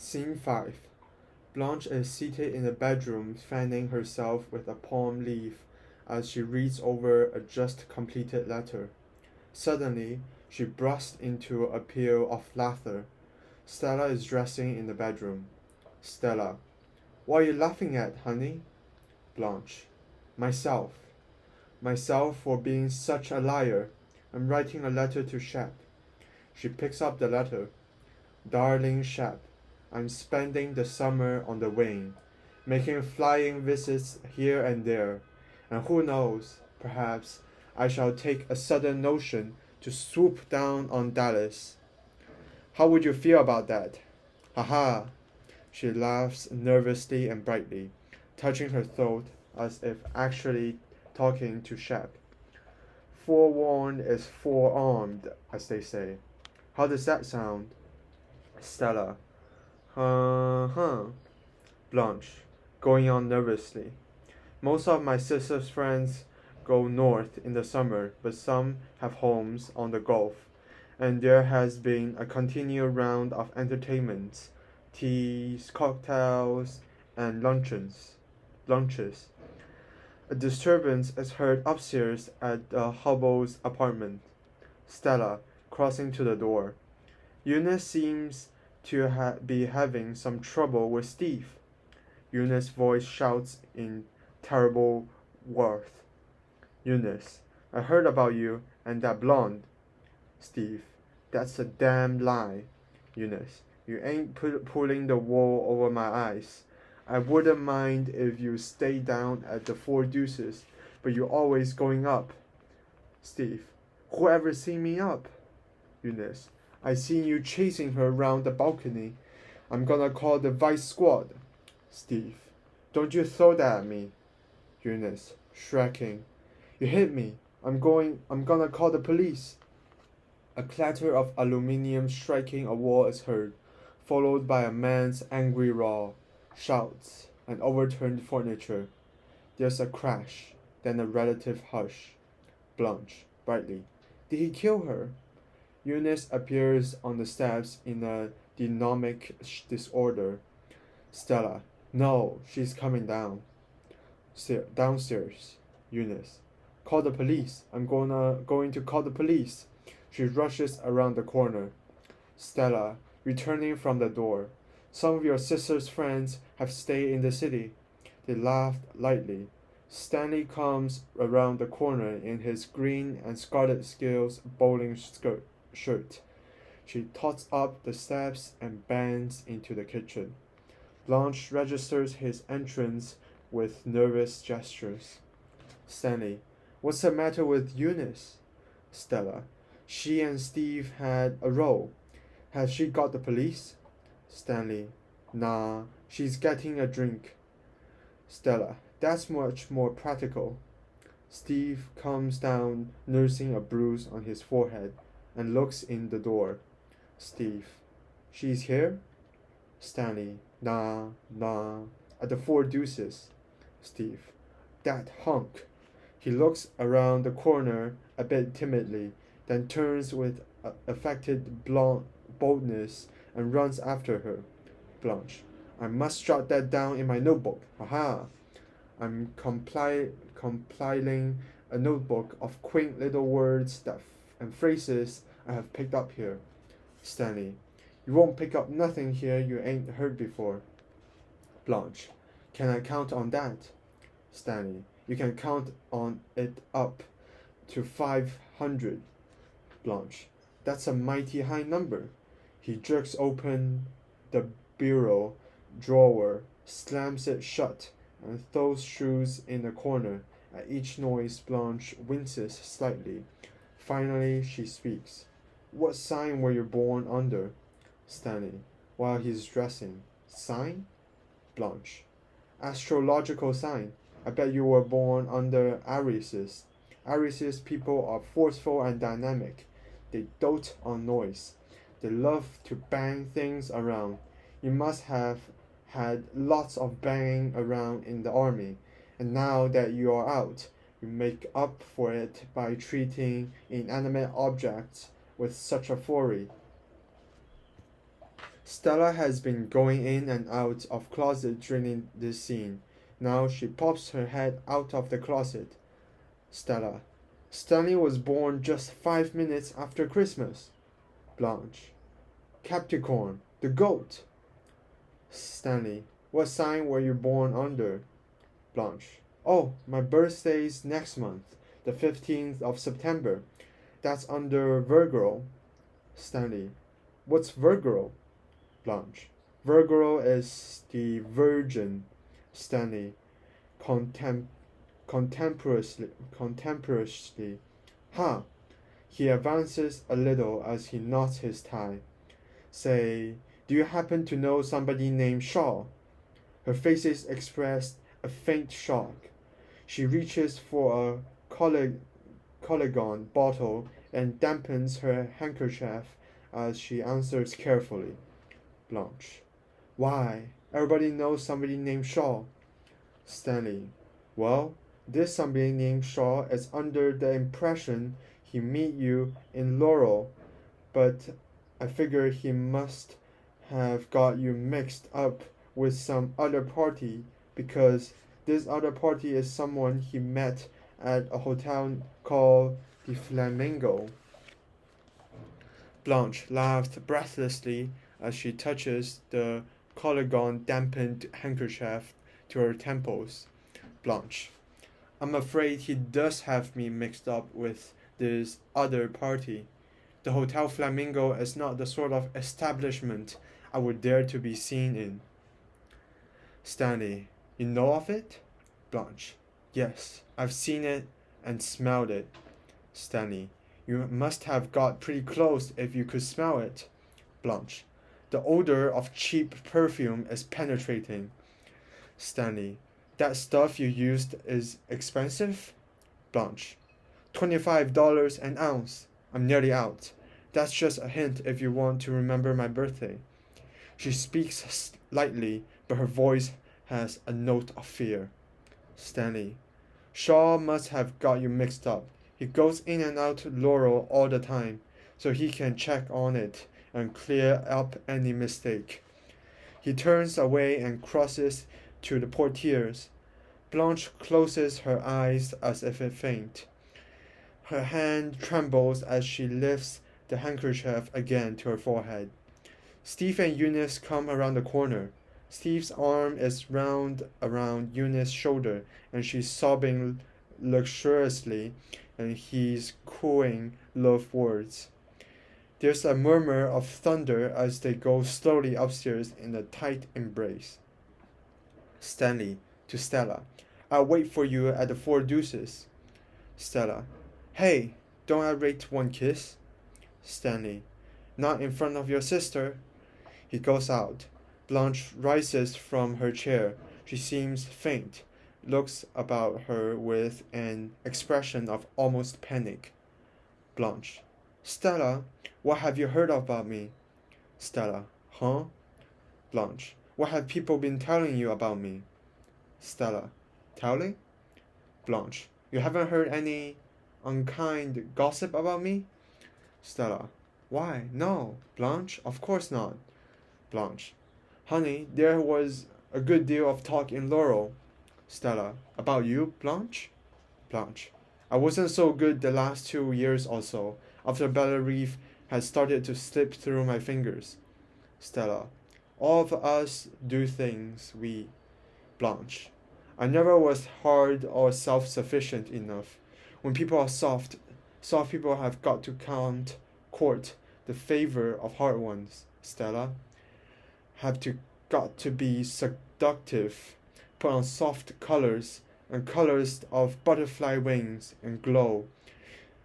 Scene 5. Blanche is seated in the bedroom, fanning herself with a palm leaf as she reads over a just completed letter. Suddenly, she bursts into a peal of laughter. Stella is dressing in the bedroom. Stella. What are you laughing at, honey? Blanche. Myself. Myself for being such a liar. I'm writing a letter to Shep. She picks up the letter. Darling Shep, I'm spending the summer on the wing, making flying visits here and there, and who knows, perhaps I shall take a sudden notion to swoop down on Dallas. How would you feel about that? Ha ha! She laughs nervously and brightly, touching her throat as if actually talking to Shep. Forewarned is forearmed, as they say. How does that sound? Stella. Huh. Blanche, going on nervously. Most of my sister's friends go north in the summer, but some have homes on the Gulf, and there has been a continual round of entertainments, teas, cocktails, and lunches. A disturbance is heard upstairs at the Hubble's apartment. Stella, crossing to the door. Eunice seems to be having some trouble with Steve. Eunice's voice shouts in terrible worth. Eunice, I heard about you and that blonde. Steve, that's a damn lie. Eunice, you ain't pulling the wool over my eyes. I wouldn't mind if you stay down at the Four Deuces, but you're always going up. Steve, whoever seen me up? Eunice, I seen you chasing her around the balcony. I'm gonna call the vice squad. Steve, don't you throw that at me. Eunice, shrieking. You hit me. I'm gonna call the police. A clatter of aluminium striking a wall is heard, followed by a man's angry roar, shouts, and overturned furniture. There's a crash, then a relative hush. Blanche, brightly. Did he kill her? Eunice appears on the steps in a dynamic disorder. Stella. No, she's coming down. Downstairs. Eunice. Call the police. I'm going to call the police. She rushes around the corner. Stella, returning from the door. Some of your sister's friends have stayed in the city. They laughed lightly. Stanley comes around the corner in his green and scarlet scales bowling shirt. She tots up the steps and bends into the kitchen. Blanche registers his entrance with nervous gestures. Stanley, what's the matter with Eunice? Stella, she and Steve had a row. Has she got the police? Stanley, nah, she's getting a drink. Stella, that's much more practical. Steve comes down, nursing a bruise on his forehead, and looks in the door. Steve, she's here? Stanley, nah. At the Four Deuces. Steve, that hunk. He looks around the corner a bit timidly, then turns with affected boldness and runs after her. Blanche, I must jot that down in my notebook. Aha! I'm compiling a notebook of quaint little words and phrases I have picked up here. Stanley, you won't pick up nothing here you ain't heard before. Blanche, can I count on that? Stanley, you can count on it up to 500. Blanche, that's a mighty high number. He jerks open the bureau drawer, slams it shut, and throws shoes in a corner. At each noise, Blanche winces slightly. Finally, she speaks. What sign were you born under? Stanley, while he's dressing. Sign? Blanche, astrological sign. I bet you were born under Aries. Aries people are forceful and dynamic. They dote on noise. They love to bang things around. You must have had lots of banging around in the army, and now that you are out, you make up for it by treating inanimate objects with such a fury. Stella has been going in and out of closet during this scene. Now she pops her head out of the closet. Stella. Stanley was born just 5 minutes after Christmas. Blanche. Capricorn. The goat. Stanley. What sign were you born under? Blanche. Oh, my birthday's next month, the 15th of September. That's under Virgo. Stanley. What's Virgo? Blanche. Virgo is the Virgin. Stanley. Contemporaneously. Ha! He advances a little as he knots his tie. Say, do you happen to know somebody named Shaw? Her faces expressed a faint shock. She reaches for a Collegon bottle and dampens her handkerchief as she answers carefully. Blanche. Why, everybody knows somebody named Shaw. Stanley. Well, this somebody named Shaw is under the impression he meet you in Laurel, but I figure he must have got you mixed up with some other party because this other party is someone he met at a hotel called the Flamingo. Blanche laughed breathlessly as she touches the Collegon dampened handkerchief to her temples. Blanche. I'm afraid he does have me mixed up with this other party. The Hotel Flamingo is not the sort of establishment I would dare to be seen in. Stanley. You know of it? Blanche. Yes, I've seen it and smelled it. Stanley. You must have got pretty close if you could smell it. Blanche. The odor of cheap perfume is penetrating. Stanley. That stuff you used is expensive? Blanche. $25 an ounce. I'm nearly out. That's just a hint if you want to remember my birthday. She speaks lightly, but her voice has a note of fear. Stanley. Shaw must have got you mixed up. He goes in and out Laurel all the time, so he can check on it and clear up any mistake. He turns away and crosses to the portieres. Blanche closes her eyes as if it faint. Her hand trembles as she lifts the handkerchief again to her forehead. Steve and Eunice come around the corner. Steve's arm is round around Eunice's shoulder, and she's sobbing luxuriously, and he's cooing love words. There's a murmur of thunder as they go slowly upstairs in a tight embrace. Stanley to Stella. I'll wait for you at the Four Deuces. Stella. Hey, don't I rate one kiss? Stanley. Not in front of your sister. He goes out. Blanche rises from her chair. She seems faint, looks about her with an expression of almost panic. Blanche. Stella, what have you heard about me? Stella. Huh? Blanche. What have people been telling you about me? Stella. Telling? Blanche. You haven't heard any unkind gossip about me? Stella. Why, no, Blanche, of course not. Blanche. Honey, there was a good deal of talk in Laurel. Stella. About you, Blanche? Blanche. I wasn't so good the last 2 years or so, after Belle Reef had started to slip through my fingers. Stella. All of us do things we... Blanche. I never was hard or self-sufficient enough. When people are soft people have got to court the favor of hard ones. Stella. Got to be seductive, put on soft colors and colors of butterfly wings and glow,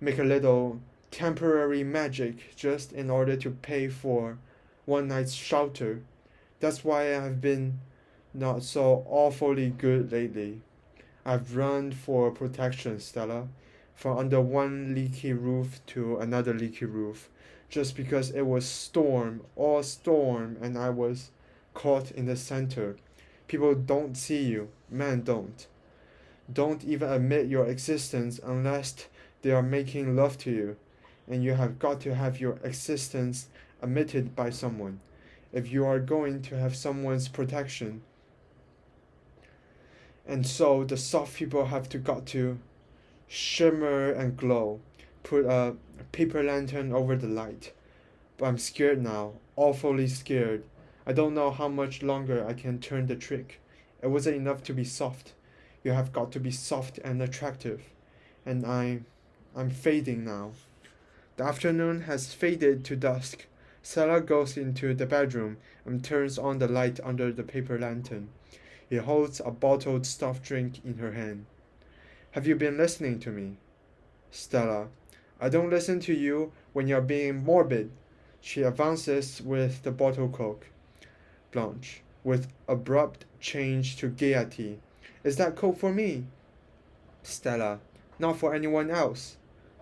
make a little temporary magic just in order to pay for one night's shelter. That's why I've been not so awfully good lately. I've run for protection, Stella, from under one leaky roof to another leaky roof, just because it was all storm, and I was caught in the center. People don't see you, men don't even admit your existence unless they are making love to you, and you have got to have your existence admitted by someone. if you are going to have someone's protection. And so the soft people have got to shimmer and glow. Put a paper lantern over the light. But I'm scared now, awfully scared. I don't know how much longer I can turn the trick. It wasn't enough to be soft. You have got to be soft and attractive. And I'm fading now. The afternoon has faded to dusk. Stella goes into the bedroom and turns on the light under the paper lantern. He holds a bottled soft drink in her hand. Have you been listening to me? Stella, I don't listen to you when you're being morbid. She advances with the bottle Coke. Blanche, with abrupt change to gaiety. Is that Coke for me? Stella, not for anyone else.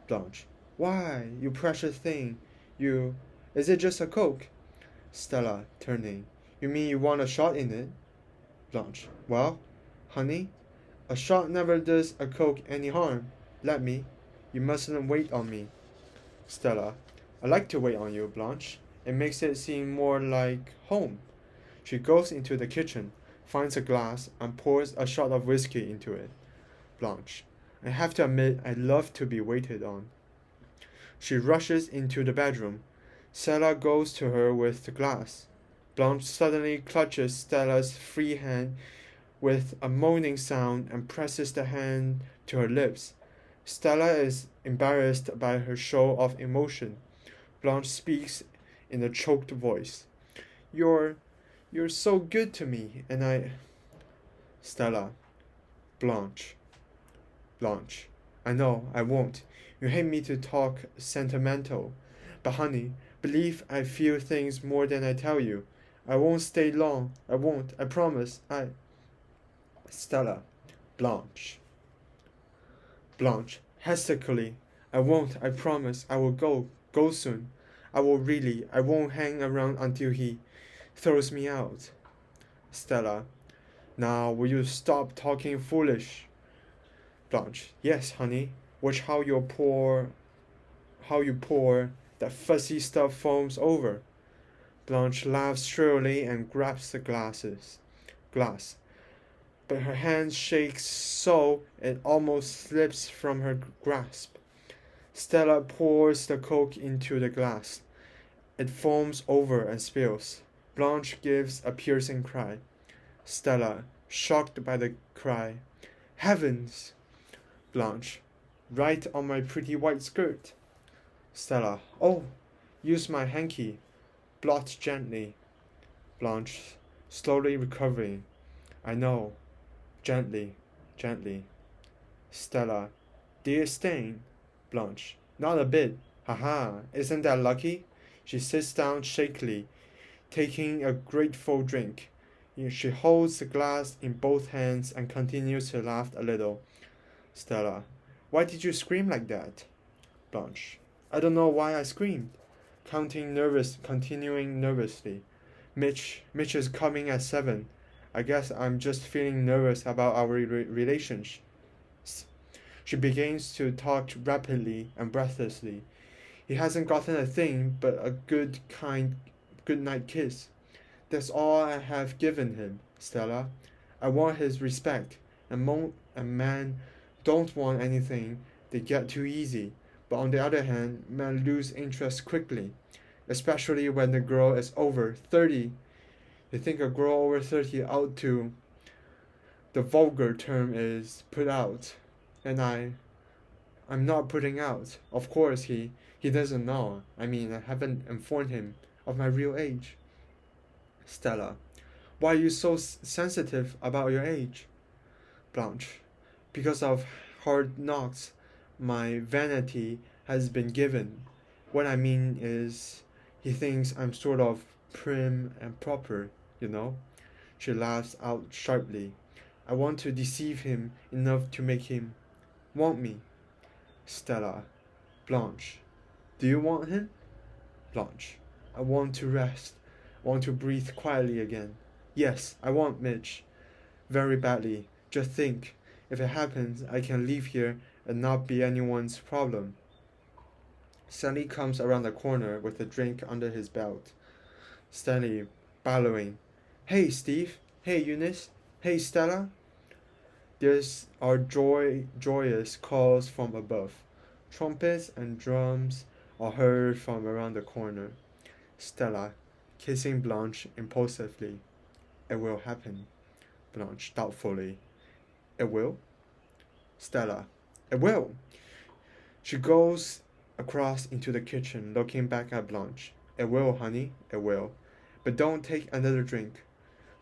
Blanche, why, you precious thing? Is it just a Coke? Stella, turning. You mean you want a shot in it? Blanche, well, honey, a shot never does a Coke any harm. Let me. You mustn't wait on me. Stella, I like to wait on you, Blanche. It makes it seem more like home. She goes into the kitchen, finds a glass, and pours a shot of whiskey into it. Blanche, I have to admit I love to be waited on. She rushes into the bedroom. Stella goes to her with the glass. Blanche suddenly clutches Stella's free hand with a moaning sound and presses the hand to her lips. Stella is embarrassed by her show of emotion. Blanche speaks in a choked voice. You're so good to me, and I... Stella. Blanche. Blanche. I know, I won't. You hate me to talk sentimental. But honey, believe I feel things more than I tell you. I won't stay long. I won't. I promise. Stella. Blanche. Blanche. Hesitantly. I won't. I promise. I will go. Go soon. I will really. I won't hang around until he throws me out. Stella. Now, will you stop talking foolish? Blanche. Yes, honey. Watch how you pour that fuzzy stuff foams over. Blanche laughs shrilly and grabs the glass. But her hand shakes so it almost slips from her grasp. Stella pours the Coke into the glass. It foams over and spills. Blanche gives a piercing cry. Stella, shocked by the cry. Heavens! Blanche, right on my pretty white skirt. Stella, oh, use my hanky. Blot gently. Blanche, slowly recovering. I know. Gently, gently. Stella, dear stain. Blanche, not a bit. Haha, isn't that lucky? She sits down shakily, taking a grateful drink. She holds the glass in both hands and continues to laugh a little. Stella, why did you scream like that? Blanche, I don't know why I screamed. Continuing nervously. Mitch is coming at 7. I guess I'm just feeling nervous about our relationship. She begins to talk rapidly and breathlessly. He hasn't gotten a thing but a good night kiss. That's all I have given him, Stella. I want his respect, and men don't want anything they get too easy. But on the other hand, men lose interest quickly, especially when the girl is over 30. They think a girl over 30 ought to, the vulgar term is, put out. And I'm not putting out. Of course, he doesn't know. I haven't informed him of my real age. Stella, why are you so sensitive about your age? Blanche, because of hard knocks. My vanity has been given. What I mean is, he thinks I'm sort of prim and proper, you know? She laughs out sharply. I want to deceive him enough to make him want me. Stella. Blanche. Do you want him? Blanche. I want to rest. I want to breathe quietly again. Yes, I want Mitch. Very badly. Just think, if it happens, I can leave here and not be anyone's problem. Stanley comes around the corner with a drink under his belt. Stanley, bellowing. Hey, Steve. Hey, Eunice. Hey, Stella. These are joyous calls from above. Trumpets and drums are heard from around the corner. Stella, kissing Blanche impulsively. It will happen. Blanche, doubtfully. It will? Stella, it will. She goes across into the kitchen, looking back at Blanche. It will, honey, it will. But don't take another drink.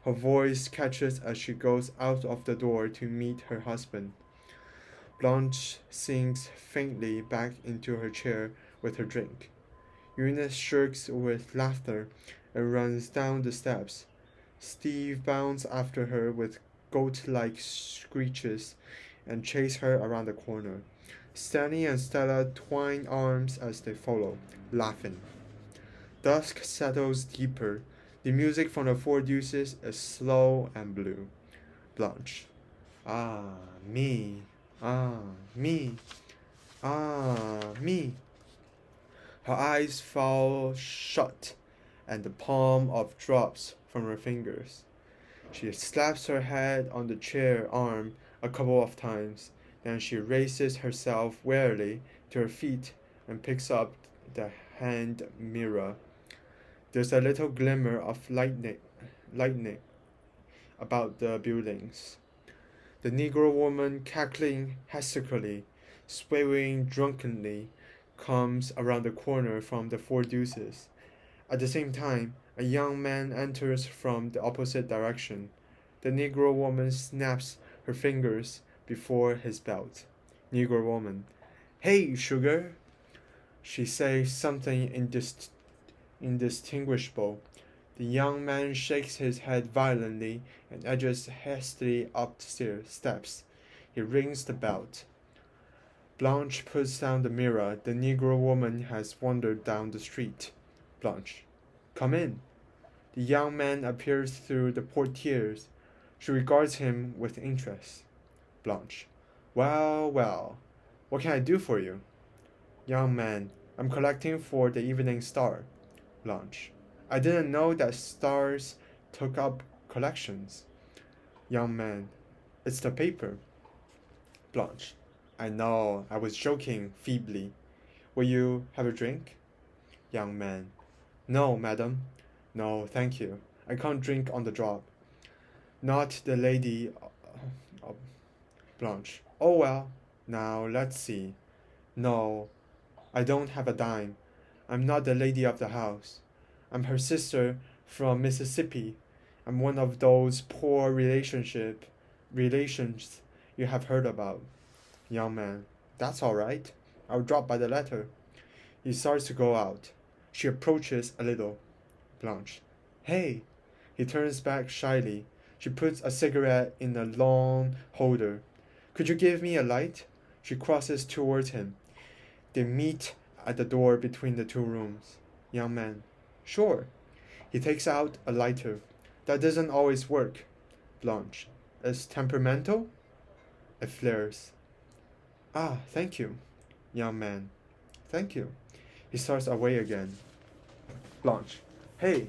Her voice catches as she goes out of the door to meet her husband. Blanche sinks faintly back into her chair with her drink. Eunice shrieks with laughter and runs down the steps. Steve bounds after her with goat-like screeches and chase her around the corner. Stanley and Stella twine arms as they follow, laughing. Dusk settles deeper. The music from the Four Deuces is slow and blue. Blanche. Ah, me. Ah, me. Ah, me. Her eyes fall shut, and the palm of drops from her fingers. She slaps her head on the chair arm a couple of times. Then she raises herself wearily to her feet and picks up the hand mirror. There's a little glimmer of lightning about the buildings. The Negro woman, cackling hysterically, swaying drunkenly, comes around the corner from the Four Deuces. At the same time, a young man enters from the opposite direction. The Negro woman snaps her fingers before his belt. Negro woman. Hey, sugar! She says something indistinguishable. The young man shakes his head violently and edges hastily up the steps. He rings the bell. Blanche puts down the mirror. The Negro woman has wandered down the street. Blanche. Come in. The young man appears through the portieres. She regards him with interest. Blanche. Well, well. What can I do for you? Young man. I'm collecting for the Evening Star. Blanche. I didn't know that stars took up collections. Young man. It's the paper. Blanche. I know, I was joking feebly. Will you have a drink? Young man. No, madam. No, thank you. I can't drink on the drop. Not the lady. Blanche. Oh well. Now let's see. No, I don't have a dime. I'm not the lady of the house. I'm her sister from Mississippi. I'm one of those poor relations you have heard about. Young man. That's all right. I'll drop by the letter. He starts to go out. She approaches a little. Blanche. Hey. He turns back shyly. She puts a cigarette in a long holder. Could you give me a light? She crosses towards him. They meet at the door between the two rooms. Young man. Sure. He takes out a lighter. That doesn't always work. Blanche. It's temperamental? It flares. Ah, thank you. Young man. Thank you. He starts away again. Blanche. Hey.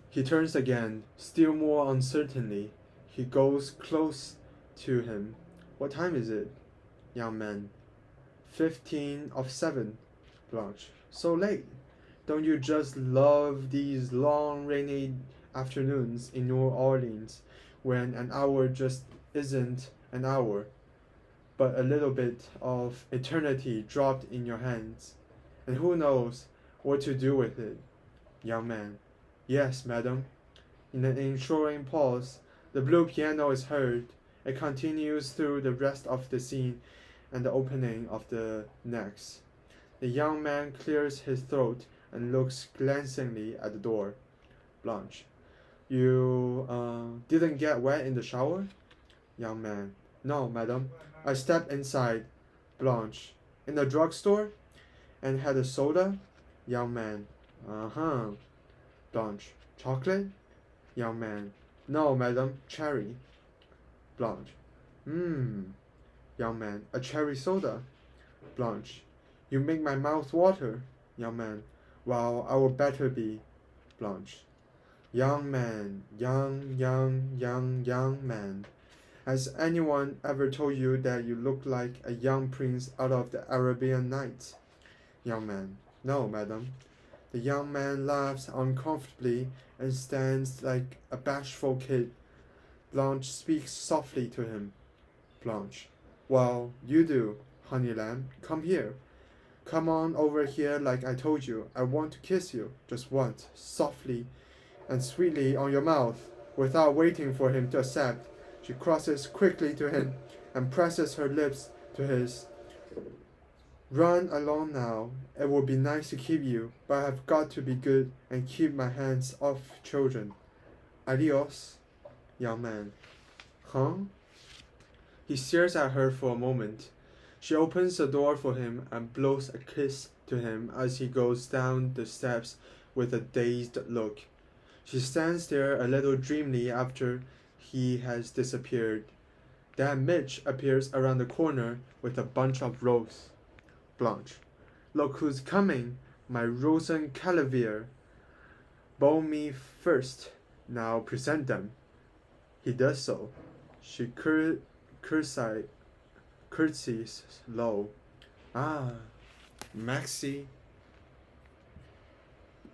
He turns again, still more uncertainly. He goes close to him. What time is it? Young man. 15 of 7. Blanche. So late. Don't you just love these long rainy afternoons in New Orleans when an hour just isn't an hour, but a little bit of eternity dropped in your hands, and who knows what to do with it? Young man. Yes, madam. In an ensuing pause, the blue piano is heard. It continues through the rest of the scene and the opening of the next. The young man clears his throat and looks glancingly at the door. Blanche. You didn't get wet in the shower? Young man. No, madam. I stepped inside. Blanche. In the drugstore? And had a soda? Young man. Uh-huh. Blanche. Chocolate? Young man. No, madam. Cherry. Blanche. Young man. A cherry soda? Blanche. You make my mouth water. Young man. Well, I will better be. Blanche. Young man, young man. Has anyone ever told you that you look like a young prince out of the Arabian Nights? Young man. No, madam. The young man laughs uncomfortably and stands like a bashful kid. Blanche speaks softly to him. Blanche. Well, you do, honey lamb. Come here. Come on over here like I told you. I want to kiss you. Just once, softly and sweetly on your mouth. Without waiting for him to accept, she crosses quickly to him and presses her lips to his. Run along now. It would be nice to keep you, but I've got to be good and keep my hands off children. Adios, young man. Huh? He stares at her for a moment. She opens the door for him and blows a kiss to him as he goes down the steps with a dazed look. She stands there a little dreamily after he has disappeared. Then Mitch appears around the corner with a bunch of roses. Blanche. Look who's coming, my Rosencalavier. Bow me first. Now present them. He does so. She curtsies low. Ah, Maxie